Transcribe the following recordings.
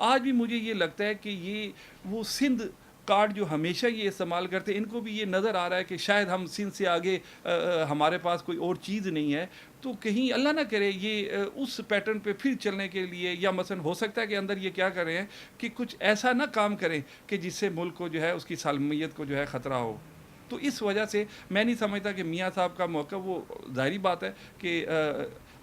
آج بھی مجھے یہ لگتا ہے کہ یہ وہ سندھ کارڈ جو ہمیشہ یہ استعمال کرتے ہیں، ان کو بھی یہ نظر آ رہا ہے کہ شاید ہم سندھ سے آگے ہمارے پاس کوئی اور چیز نہیں ہے، تو کہیں اللہ نہ کرے یہ اس پیٹرن پہ پھر چلنے کے لیے، یا مثلا ہو سکتا ہے کہ اندر یہ کیا کریں کہ کچھ ایسا نہ کام کریں کہ جس سے ملک کو جو ہے اس کی سالمیت کو جو ہے خطرہ ہو. تو اس وجہ سے میں نہیں سمجھتا کہ میاں صاحب کا موقف، وہ ظاہری بات ہے کہ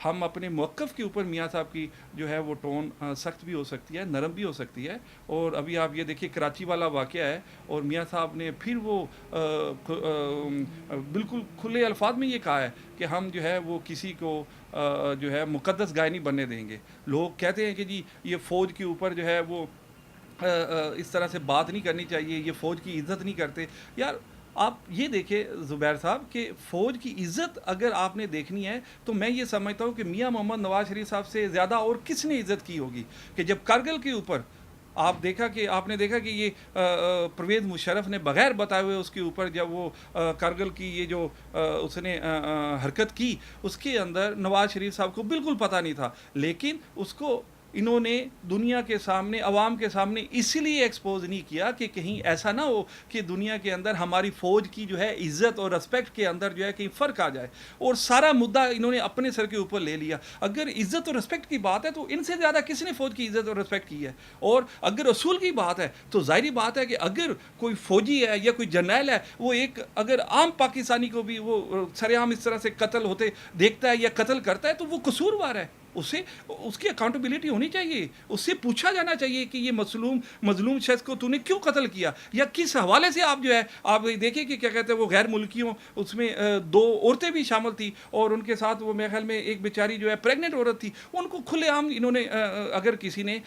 ہم اپنے موقف کے اوپر میاں صاحب کی جو ہے وہ ٹون سخت بھی ہو سکتی ہے، نرم بھی ہو سکتی ہے. اور ابھی آپ یہ دیکھیے کراچی والا واقعہ ہے، اور میاں صاحب نے پھر وہ بالکل کھلے الفاظ میں یہ کہا ہے کہ ہم جو ہے وہ کسی کو جو ہے مقدس گائے نہیں بننے دیں گے. لوگ کہتے ہیں کہ جی یہ فوج کے اوپر جو ہے وہ اس طرح سے بات نہیں کرنی چاہیے، یہ فوج کی عزت نہیں کرتے. یار آپ یہ دیکھیں زبیر صاحب کہ فوج کی عزت اگر آپ نے دیکھنی ہے تو میں یہ سمجھتا ہوں کہ میاں محمد نواز شریف صاحب سے زیادہ اور کس نے عزت کی ہوگی کہ جب کرگل کے اوپر آپ نے دیکھا کہ یہ پرویز مشرف نے بغیر بتائے ہوئے اس کے اوپر جب وہ کرگل کی یہ جو اس نے حرکت کی، اس کے اندر نواز شریف صاحب کو بالکل پتہ نہیں تھا، لیکن اس کو انہوں نے دنیا کے سامنے، عوام کے سامنے اس لیے ایکسپوز نہیں کیا کہ کہیں ایسا نہ ہو کہ دنیا کے اندر ہماری فوج کی جو ہے عزت اور رسپیکٹ کے اندر جو ہے کہیں فرق آ جائے. اور سارا مدعا انہوں نے اپنے سر کے اوپر لے لیا. اگر عزت اور رسپیکٹ کی بات ہے تو ان سے زیادہ کس نے فوج کی عزت اور رسپیکٹ کی ہے؟ اور اگر اصول کی بات ہے تو ظاہری بات ہے کہ اگر کوئی فوجی ہے یا کوئی جرنیل ہے، وہ ایک اگر عام پاکستانی کو بھی وہ سر عام اس طرح سے قتل ہوتے دیکھتا ہے یا قتل کرتا ہے تو وہ قصوروار ہے. اسے اس کی اکاؤنٹیبلٹی ہونی چاہیے، اس سے پوچھا جانا چاہیے کہ یہ مظلوم شخص کو تو نے کیوں قتل کیا، یا کس حوالے سے آپ جو ہے آپ دیکھیں کہ کیا کہتے ہیں وہ غیر ملکیوں، اس میں 2 عورتیں بھی شامل تھیں، اور ان کے ساتھ وہ میرے خیال میں ایک بیچاری جو ہے پریگننٹ عورت تھی، ان کو کھلے عام انہوں نے اگر کسی نے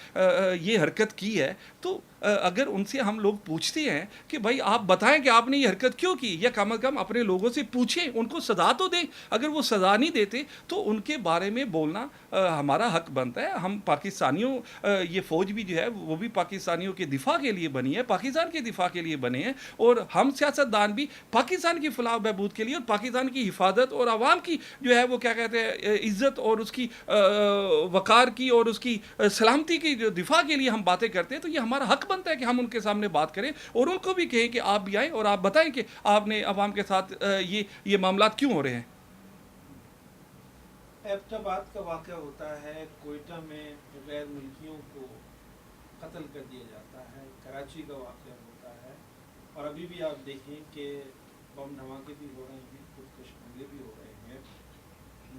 یہ حرکت کی ہے تو اگر ان سے ہم لوگ پوچھتے ہیں کہ بھائی آپ بتائیں کہ آپ نے یہ حرکت کیوں کی، یا کم از کم اپنے لوگوں سے پوچھیں، ان کو سزا تو دیں. اگر وہ سزا نہیں دیتے تو ان کے بارے میں بولنا ہمارا حق بنتا ہے. ہم پاکستانیوں یہ فوج بھی جو ہے وہ بھی پاکستانیوں کے دفاع کے لیے بنی ہے، پاکستان کے دفاع کے لیے بنے ہیں، اور ہم سیاستدان بھی پاکستان کی فلاح و بہبود کے لیے اور پاکستان کی حفاظت اور عوام کی جو ہے وہ کیا کہتے ہیں عزت اور اس کی وقار کی اور اس کی سلامتی کی جو دفاع کے لیے ہم باتیں کرتے ہیں. تو یہ ہمارا حق بنتا ہے کہ ہم ان کے سامنے بات کریں اور ان کو بھی کہیں کہ آپ بھی آئیں اور آپ بتائیں کہ آپ نے عوام کے ساتھ یہ معاملات کیوں ہو رہے ہیں. ایبٹ آباد کا واقعہ ہوتا ہے، کوئٹہ میں غیر ملکیوں کو قتل کر دیا جاتا ہے، کراچی کا واقعہ ہوتا ہے، اور ابھی بھی آپ دیکھیں کہ بم دھماکے بھی ہو رہے ہیں، خودکش حملے بھی ہو رہے ہیں.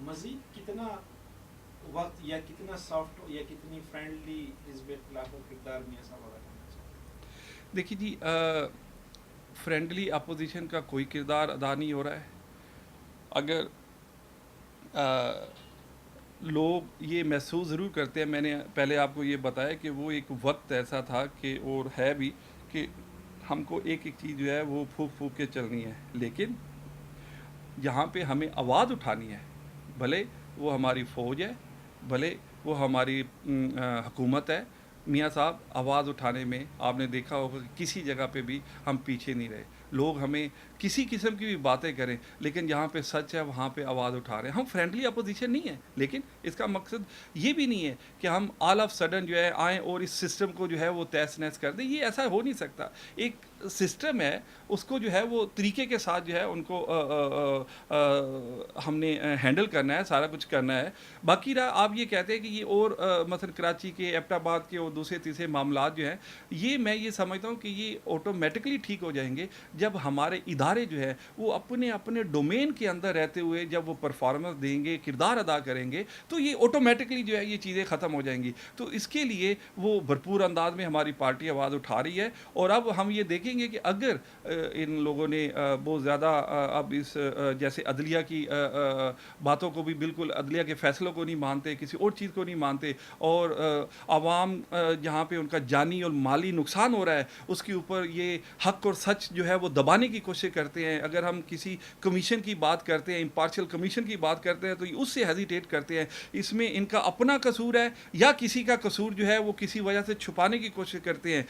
مزید کتنا وقت یا کتنا سافٹ یا کتنی فرینڈلی حزب اختلاف و کردار میاں صاحب ادا کرنا چاہتے ہیں؟ دیکھیے جی فرینڈلی اپوزیشن کا کوئی کردار ادا نہیں ہو رہا ہے. اگر لوگ یہ محسوس ضرور کرتے ہیں، میں نے پہلے آپ کو یہ بتایا کہ وہ ایک وقت ایسا تھا کہ اور ہے بھی کہ ہم کو ایک ایک چیز جو ہے وہ پھونک پھونک کے چلنی ہے، لیکن یہاں پہ ہمیں آواز اٹھانی ہے. بھلے وہ ہماری فوج ہے، بھلے وہ ہماری حکومت ہے. میاں صاحب آواز اٹھانے میں آپ نے دیکھا ہوگا کہ کسی جگہ پہ بھی ہم پیچھے نہیں رہے. لوگ ہمیں کسی قسم کی بھی باتیں کریں، لیکن جہاں پہ سچ ہے وہاں پہ آواز اٹھا رہے ہیں. ہم فرینڈلی اپوزیشن نہیں ہے، لیکن اس کا مقصد یہ بھی نہیں ہے کہ ہم آل آف سڈن جو ہے آئیں اور اس سسٹم کو جو ہے وہ تہس نہس کر دیں. یہ ایسا ہو نہیں سکتا. ایک سسٹم ہے، اس کو جو ہے وہ طریقے کے ساتھ جو ہے ان کو ہم نے ہینڈل کرنا ہے، سارا کچھ کرنا ہے. باقی رہا آپ یہ کہتے ہیں کہ یہ اور مثلا کراچی کے، ایبٹ آباد کے اور دوسرے تیسرے معاملات جو ہیں، یہ میں یہ سمجھتا ہوں کہ یہ آٹومیٹکلی ٹھیک ہو جائیں گے جب ہمارے ادارے جو ہے وہ اپنے ڈومین کے اندر رہتے ہوئے جب وہ پرفارمنس دیں گے، کردار ادا کریں گے، تو یہ آٹومیٹکلی جو ہے یہ چیزیں ختم ہو جائیں گی. تو اس کے لیے وہ بھرپور انداز میں ہماری پارٹی آواز اٹھا رہی ہے. اور اب ہم یہ دیکھیں گے کہ اگر ان لوگوں نے بہت زیادہ اب اس جیسے عدلیہ کی باتوں کو بھی بالکل عدلیہ کے فیصلوں کو نہیں مانتے، کسی اور چیز کو نہیں مانتے، اور عوام جہاں پہ ان کا جانی اور مالی نقصان ہو رہا ہے اس کے اوپر یہ حق اور سچ جو ہے وہ وہ دبانے کی کوشش کرتے ہیں. اگر ہم کسی کمیشن کی بات کرتے ہیں, امپارشل کمیشن کی بات کرتے ہیں, تو یہ اس سے ہیزیٹیٹ کرتے ہیں. اس میں ان کا اپنا قصور ہے یا کسی کا قصور جو ہے وہ کسی وجہ سے چھپانے کی کوشش کرتے ہیں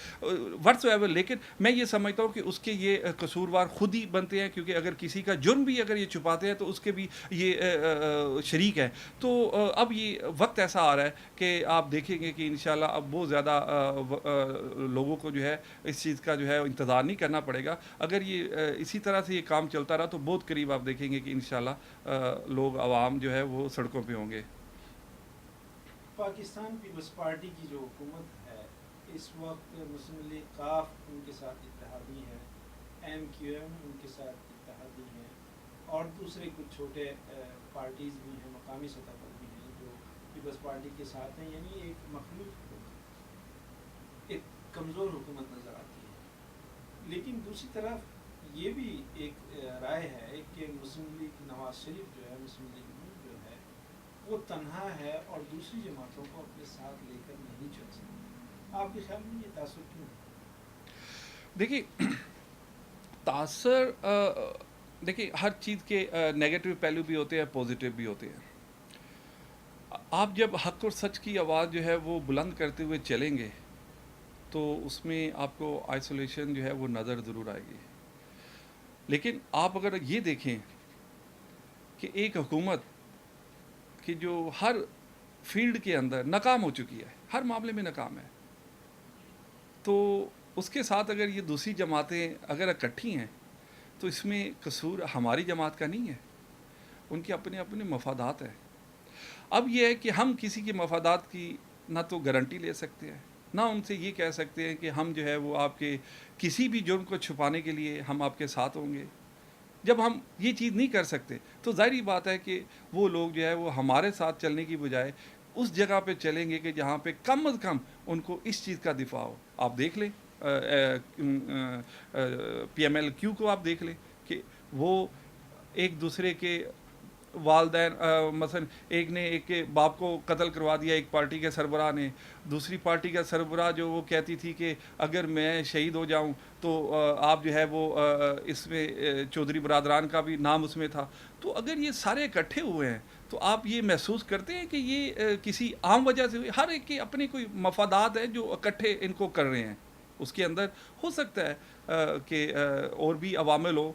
وٹس ایور. لیکن میں یہ سمجھتا ہوں کہ اس کے یہ قصوروار خود ہی بنتے ہیں, کیونکہ اگر کسی کا جرم بھی اگر یہ چھپاتے ہیں تو اس کے بھی یہ شریک ہے. تو اب یہ وقت ایسا آ رہا ہے کہ آپ دیکھیں گے کہ انشاءاللہ اب بہت زیادہ لوگوں کو جو ہے اس چیز کا جو ہے انتظار نہیں کرنا پڑے گا. اگر یہ اسی طرح سے یہ کام چلتا رہا تو بہت قریب آپ دیکھیں گے کہ انشاءاللہ لوگ عوام جو ہے وہ سڑکوں پہ ہوں گے. پاکستان پیپلز پارٹی کی جو حکومت ہے اس وقت مسلم لیگ کاف ان کے ساتھ اتحادی ہے, ایم کیو ایم ان کے ساتھ اتحادی ہے, اور دوسرے کچھ چھوٹے پارٹیز بھی ہیں, مقامی سطح پر بھی ہیں جو پیپلز پارٹی کے ساتھ ہیں. یعنی ایک مخلوط حکومت, ایک کمزور حکومت نظر آتی ہے. لیکن دوسری طرف یہ بھی ایک رائے ہے کہ مسلم لیگ نواز شریف جو ہے, مسلم لیگ جو ہے وہ تنہا ہے اور دوسری جماعتوں کو اپنے ساتھ لے کر نہیں چل سکتا. آپ کے خیال میں یہ تاثر کیوں ہے؟ دیکھیے تاثر دیکھیے ہر چیز کے نیگیٹو پہلو بھی ہوتے ہیں, پازیٹیو بھی ہوتے ہیں. آپ جب حق اور سچ کی آواز جو ہے وہ بلند کرتے ہوئے چلیں گے تو اس میں آپ کو آئسولیشن جو ہے وہ نظر ضرور آئے گی. لیکن آپ اگر یہ دیکھیں کہ ایک حکومت کہ جو ہر فیلڈ کے اندر ناکام ہو چکی ہے, ہر معاملے میں ناکام ہے, تو اس کے ساتھ اگر یہ دوسری جماعتیں اگر اکٹھی ہیں تو اس میں قصور ہماری جماعت کا نہیں ہے, ان کے اپنے اپنے مفادات ہیں. اب یہ ہے کہ ہم کسی کے مفادات کی نہ تو گارنٹی لے سکتے ہیں, نہ ان سے یہ کہہ سکتے ہیں کہ ہم جو ہے وہ آپ کے کسی بھی جرم کو چھپانے کے لیے ہم آپ کے ساتھ ہوں گے. جب ہم یہ چیز نہیں کر سکتے تو ظاہری بات ہے کہ وہ لوگ جو ہے وہ ہمارے ساتھ چلنے کی بجائے اس جگہ پہ چلیں گے کہ جہاں پہ کم از کم ان کو اس چیز کا دفاع ہو. آپ دیکھ لیں پی ایم ایل کیو کو, آپ دیکھ لیں کہ وہ ایک دوسرے کے والدین مثلا ایک نے ایک کے باپ کو قتل کروا دیا ایک پارٹی کے سربراہ نے, دوسری پارٹی کا سربراہ جو وہ کہتی تھی کہ اگر میں شہید ہو جاؤں تو آپ جو ہے وہ اس میں چودھری برادران کا بھی نام اس میں تھا. تو اگر یہ سارے اکٹھے ہوئے ہیں تو آپ یہ محسوس کرتے ہیں کہ یہ کسی عام وجہ سے ہوئی, ہر ایک کے اپنے کوئی مفادات ہیں جو اکٹھے ان کو کر رہے ہیں. اس کے اندر ہو سکتا ہے کہ اور بھی عوامل ہو,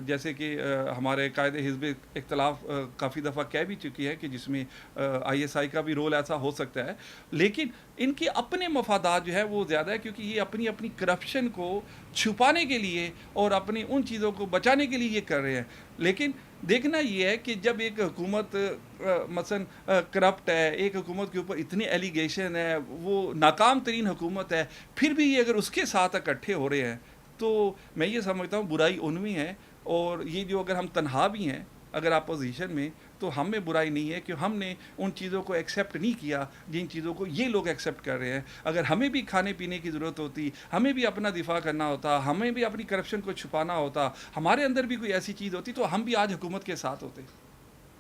جیسے کہ ہمارے قائد حزب اختلاف کافی دفعہ کہہ بھی چکی ہے کہ جس میں آئی ایس آئی کا بھی رول ایسا ہو سکتا ہے. لیکن ان کے اپنے مفادات جو ہے وہ زیادہ ہے, کیونکہ یہ اپنی اپنی کرپشن کو چھپانے کے لیے اور اپنی ان چیزوں کو بچانے کے لیے یہ کر رہے ہیں. لیکن دیکھنا یہ ہے کہ جب ایک حکومت مثلا کرپٹ ہے, ایک حکومت کے اوپر اتنی ایلیگیشن ہے, وہ ناکام ترین حکومت ہے, پھر بھی یہ اگر اس کے ساتھ اکٹھے ہو رہے ہیں تو میں یہ سمجھتا ہوں برائی ان میں ہے. اور یہ جو اگر ہم تنہا بھی ہیں اگر اپوزیشن میں تو ہم میں برائی نہیں ہے کہ ہم نے ان چیزوں کو ایکسیپٹ نہیں کیا جن چیزوں کو یہ لوگ ایکسیپٹ کر رہے ہیں. اگر ہمیں بھی کھانے پینے کی ضرورت ہوتی, ہمیں بھی اپنا دفاع کرنا ہوتا, ہمیں بھی اپنی کرپشن کو چھپانا ہوتا, ہمارے اندر بھی کوئی ایسی چیز ہوتی تو ہم بھی آج حکومت کے ساتھ ہوتے.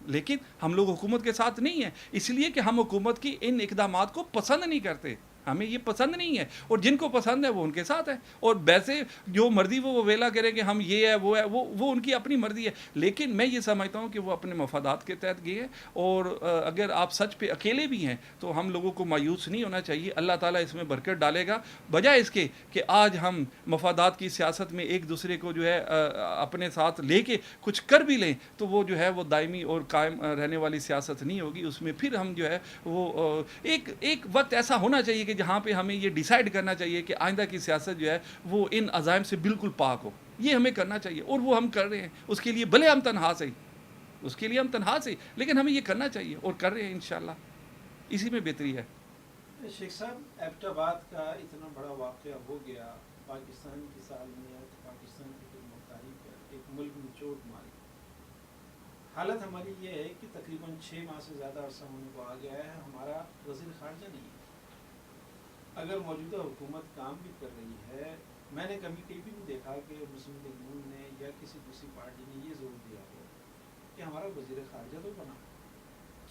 لیکن ہم لوگ حکومت کے ساتھ نہیں ہیں, اس لیے کہ ہم حکومت کی ان اقدامات کو پسند نہیں کرتے, ہمیں یہ پسند نہیں ہے. اور جن کو پسند ہے وہ ان کے ساتھ ہے, اور ویسے جو مرضی وہ ویلا کریں کہ ہم یہ ہے وہ ہے, وہ ان کی اپنی مرضی ہے. لیکن میں یہ سمجھتا ہوں کہ وہ اپنے مفادات کے تحت گئے ہیں. اور اگر آپ سچ پہ اکیلے بھی ہیں تو ہم لوگوں کو مایوس نہیں ہونا چاہیے. اللہ تعالیٰ اس میں برکت ڈالے گا, بجائے اس کے کہ آج ہم مفادات کی سیاست میں ایک دوسرے کو جو ہے اپنے ساتھ لے کے کچھ کر بھی لیں تو وہ جو ہے وہ دائمی اور قائم رہنے والی سیاست نہیں ہوگی. اس میں پھر ہم جو ہے وہ ایک وقت ایسا ہونا چاہیے کہ جہاں پہ ہمیں یہ ڈیسائیڈ کرنا چاہیے کہ آئندہ کی سیاست جو ہے وہ ان عزائم سے بالکل پاک ہو. یہ ہمیں کرنا چاہیے اور وہ ہم کر رہے ہیں. اس کے لیے بھلے ہم تنہا سے, اس کے لیے ہم تنہا سے, لیکن ہمیں یہ کرنا چاہیے اور کر رہے ہیں انشاءاللہ. اسی میں بہتری ہے. شیخ صاحب, ایبٹ آباد کا اتنا بڑا واقعہ ہو گیا, پاکستان کی سالمیت, پاکستان کی خود مختاری پر ایک ملک میں چوٹ ماری. حالت ہماری یہ ہے کہ تقریباً 6 ماہ سے زیادہ عرصہ ہونے کو آ گیا ہے, ہمارا وزیر خارجہ نہیں ہے. اگر موجودہ حکومت کام بھی کر رہی ہے, میں نے کبھی بھی نہیں دیکھا کہ مسلم لیگ نون نے یا کسی دوسری پارٹی نے یہ زور دیا ہو کہ ہمارا وزیر خارجہ تو بنا.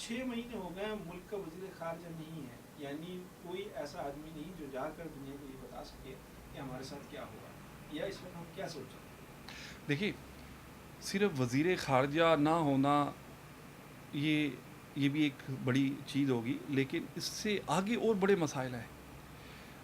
6 مہینے ہو گئے ملک کا وزیر خارجہ نہیں ہے. یعنی کوئی ایسا آدمی نہیں جو جا کر دنیا کو یہ بتا سکے کہ ہمارے ساتھ کیا ہوا یا اس وقت ہم کیا سوچ رہے ہیں. دیکھیے صرف وزیر خارجہ نہ ہونا یہ یہ بھی ایک بڑی چیز ہوگی، لیکن اس سے آگے اور بڑے مسائل ہیں.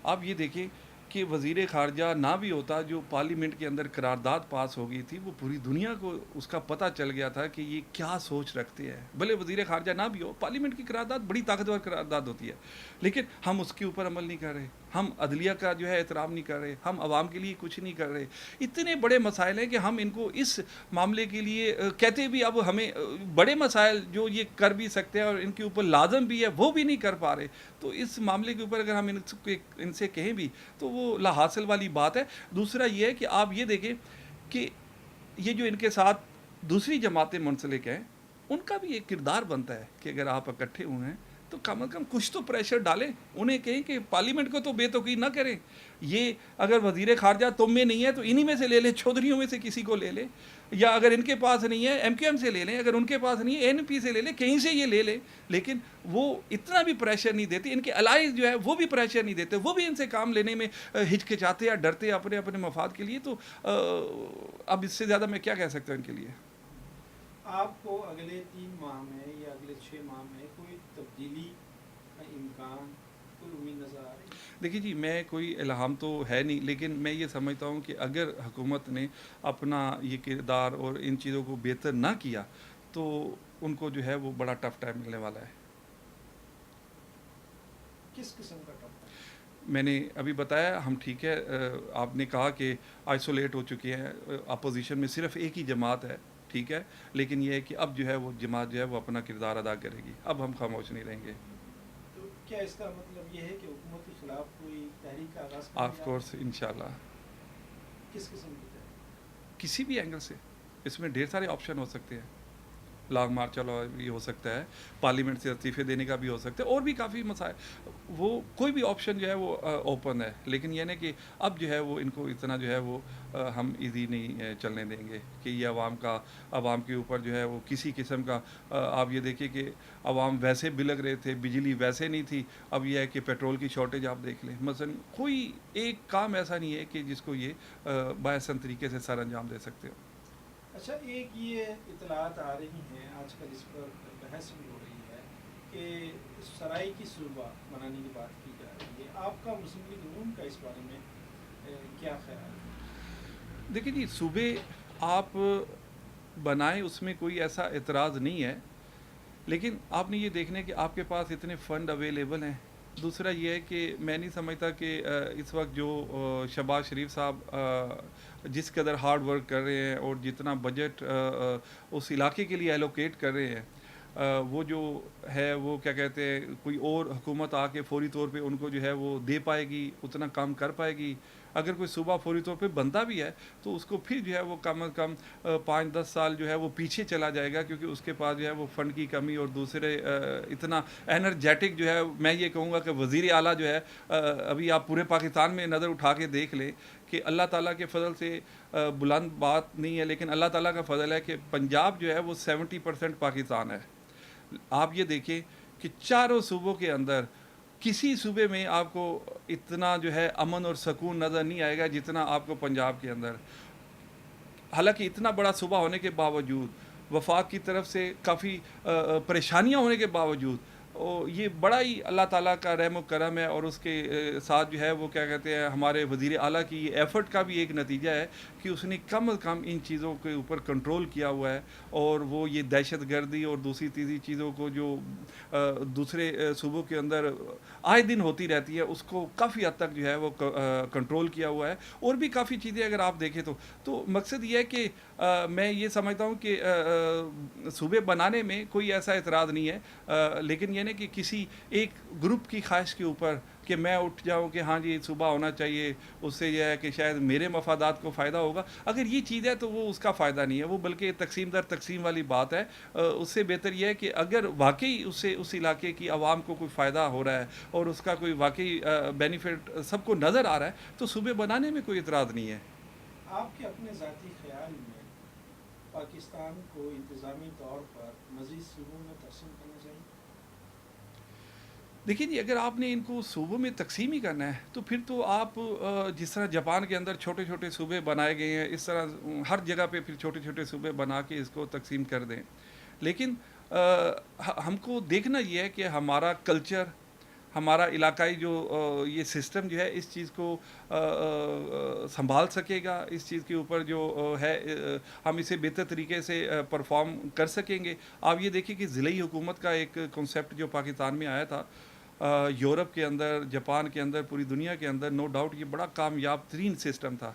آپ یہ دیکھیں کہ وزیر خارجہ نہ بھی ہوتا، جو پارلیمنٹ کے اندر قرارداد پاس ہو گئی تھی، وہ پوری دنیا کو اس کا پتہ چل گیا تھا کہ یہ کیا سوچ رکھتے ہیں. بھلے وزیر خارجہ نہ بھی ہو، پارلیمنٹ کی قرارداد بڑی طاقتور قرارداد ہوتی ہے، لیکن ہم اس کے اوپر عمل نہیں کر رہے، ہم عدلیہ کا جو ہے احترام نہیں کر رہے، ہم عوام کے لیے کچھ نہیں کر رہے. اتنے بڑے مسائل ہیں کہ ہم ان کو اس معاملے کے لیے کہتے بھی، اب ہمیں بڑے مسائل جو یہ کر بھی سکتے ہیں اور ان کے اوپر لازم بھی ہے وہ بھی نہیں کر پا رہے. تو اس معاملے کے اوپر اگر ہم ان سے کہیں بھی تو وہ لا حاصل والی بات ہے. دوسرا یہ ہے کہ آپ یہ دیکھیں کہ یہ جو ان کے ساتھ دوسری جماعتیں منسلک ہیں، ان کا بھی ایک کردار بنتا ہے کہ اگر آپ اکٹھے ہوئے ہیں تو کم از کم کچھ تو پریشر ڈالیں، انہیں کہیں کہ پارلیمنٹ کو تو بے توقیر نہ کریں. یہ اگر وزیر خارجہ تم میں نہیں ہے تو انہی میں سے لے لیں، چودھریوں میں سے کسی کو لے لیں، یا اگر ان کے پاس نہیں ہے ایم کیو ایم سے لے لیں، اگر ان کے پاس نہیں ہے اے این پی سے لے لیں، کہیں سے یہ لے لیں. لیکن وہ اتنا بھی پریشر نہیں دیتے، ان کے الائز جو ہے وہ بھی پریشر نہیں دیتے، وہ بھی ان سے کام لینے میں ہچکچاتے یا ڈرتے اپنے اپنے مفاد کے لیے. تو اب اس سے زیادہ میں کیا کہہ سکتا ہوں ان کے لیے. آپ کو اگلے 3 ماہ میں یا اگلے 6 ماہ میں کوئی تبدیلی کا امکان، کوئی امید نظر آ رہی ہے؟ دیکھیے جی، میں کوئی الہام تو ہے نہیں، لیکن میں یہ سمجھتا ہوں کہ اگر حکومت نے اپنا یہ کردار اور ان چیزوں کو بہتر نہ کیا تو ان کو جو ہے وہ بڑا ٹف ٹائم ملنے والا ہے. کس قسم کا ٹپ ہے؟ میں نے ابھی بتایا ہم ٹھیک ہے، آپ نے کہا کہ آئسولیٹ ہو چکے ہیں، اپوزیشن میں صرف ایک ہی جماعت ہے، ٹھیک ہے، لیکن یہ ہے کہ اب جو ہے وہ جماعت جو ہے وہ اپنا کردار ادا کرے گی، اب ہم خاموش نہیں رہیں گے. تو کیا اس کا مطلب یہ ہے کہ حکومت کے خلاف کوئی تحریک کا آغاز کریں آف گے آپ؟ کورس انشاءاللہ. کس قسم کی تحریک؟ کسی بھی اینگل سے اس میں ڈھیر سارے آپشن ہو سکتے ہیں. لانگ مارچ چلو بھی ہو سکتا ہے، پارلیمنٹ سے استعفے دینے کا بھی ہو سکتا ہے، اور بھی کافی مسائل، وہ کوئی بھی آپشن جو ہے وہ اوپن ہے. لیکن یہ نہیں کہ اب جو ہے وہ ان کو اتنا جو ہے وہ ہم ایزی نہیں چلنے دیں گے کہ یہ عوام کے اوپر جو ہے وہ کسی قسم کا. آپ یہ دیکھیں کہ عوام ویسے بلگ رہے تھے، بجلی ویسے نہیں تھی، اب یہ ہے کہ پیٹرول کی شارٹیج آپ دیکھ لیں مثلا. کوئی ایک کام ایسا نہیں ہے کہ جس کو یہ باحسن طریقے سے سر انجام دے سکتے ہو. اچھا، ایک یہ اطلاعات آ رہی ہیں آج کل، اس پر بحث بھی ہو رہی ہے کہ سرائی کی صوبہ بنانے کی بات کی جا رہی ہے. آپ کا مسلم لیگ نون کا اس بارے میں کیا خیال ہے؟ دیکھیں جی، صوبے آپ بنائیں، اس میں کوئی ایسا اعتراض نہیں ہے، لیکن آپ نے یہ دیکھنا ہے کہ آپ کے پاس اتنے فنڈ اویلیبل ہیں. دوسرا یہ ہے کہ میں نہیں سمجھتا کہ اس وقت جو شہباز شریف صاحب جس قدر ہارڈ ورک کر رہے ہیں اور جتنا بجٹ اس علاقے کے لیے ایلوکیٹ کر رہے ہیں، وہ جو ہے وہ کیا کہتے ہیں، کوئی اور حکومت آ کے فوری طور پہ ان کو جو ہے وہ دے پائے گی، اتنا کام کر پائے گی. اگر کوئی صوبہ فوری طور پہ بنتا بھی ہے تو اس کو پھر جو ہے وہ کم از کم 5-10 سال جو ہے وہ پیچھے چلا جائے گا، کیونکہ اس کے پاس جو ہے وہ فنڈ کی کمی، اور دوسرے اتنا انرجیٹک جو ہے، میں یہ کہوں گا کہ وزیر اعلیٰ جو ہے، ابھی آپ پورے پاکستان میں نظر اٹھا کے دیکھ لیں کہ اللہ تعالیٰ کے فضل سے بلند بات نہیں ہے، لیکن اللہ تعالیٰ کا فضل ہے کہ پنجاب جو ہے وہ 70% پاکستان ہے. آپ یہ دیکھیں کہ چاروں صوبوں کے اندر کسی صوبے میں آپ کو اتنا جو ہے امن اور سکون نظر نہیں آئے گا جتنا آپ کو پنجاب کے اندر. حالانکہ اتنا بڑا صوبہ ہونے کے باوجود، وفاق کی طرف سے کافی پریشانیاں ہونے کے باوجود، یہ بڑا ہی اللہ تعالیٰ کا رحم و کرم ہے، اور اس کے ساتھ جو ہے وہ کیا کہتے ہیں، ہمارے وزیر اعلیٰ کی یہ ایفرٹ کا بھی ایک نتیجہ ہے کہ اس نے کم از کم ان چیزوں کے اوپر کنٹرول کیا ہوا ہے. اور وہ یہ دہشت گردی اور دوسری تیسری چیزوں کو جو دوسرے صوبوں کے اندر آئے دن ہوتی رہتی ہے، اس کو کافی حد تک جو ہے وہ کنٹرول کیا ہوا ہے. اور بھی کافی چیزیں اگر آپ دیکھیں تو مقصد یہ ہے کہ میں یہ سمجھتا ہوں کہ صوبے بنانے میں کوئی ایسا اعتراض نہیں ہے، لیکن یہ نہیں کہ کسی ایک گروپ کی خواہش کے اوپر کہ میں اٹھ جاؤں کہ ہاں جی صوبہ ہونا چاہیے، اس سے یہ ہے کہ شاید میرے مفادات کو فائدہ ہوگا. اگر یہ چیز ہے تو وہ اس کا فائدہ نہیں ہے، وہ بلکہ تقسیم در تقسیم والی بات ہے. اس سے بہتر یہ ہے کہ اگر واقعی اس علاقے کی عوام کو کوئی فائدہ ہو رہا ہے اور اس کا کوئی واقعی بینیفٹ سب کو نظر آ رہا ہے تو صوبے بنانے میں کوئی اعتراض نہیں ہے. آپ کے اپنے ذاتی خیال میں پاکستان کو انتظامی طور پر مزید صوبوں میں تقسیم کرنا چاہیے؟ دیکھیے جی، اگر آپ نے ان کو صوبوں میں تقسیم ہی کرنا ہے تو پھر تو آپ جس طرح جاپان کے اندر چھوٹے چھوٹے صوبے بنائے گئے ہیں، اس طرح ہر جگہ پہ پھر چھوٹے چھوٹے صوبے بنا کے اس کو تقسیم کر دیں. لیکن ہم کو دیکھنا یہ ہے کہ ہمارا کلچر، ہمارا علاقائی جو یہ سسٹم جو ہے اس چیز کو سنبھال سکے گا، اس چیز کے اوپر جو ہے ہم اسے بہتر طریقے سے پرفارم کر سکیں گے. آپ یہ دیکھیں کہ ضلعی حکومت کا ایک کنسیپٹ جو پاکستان میں آیا تھا، یورپ کے اندر، جاپان کے اندر، پوری دنیا کے اندر، نو ڈاؤٹ یہ بڑا کامیاب ترین سسٹم تھا.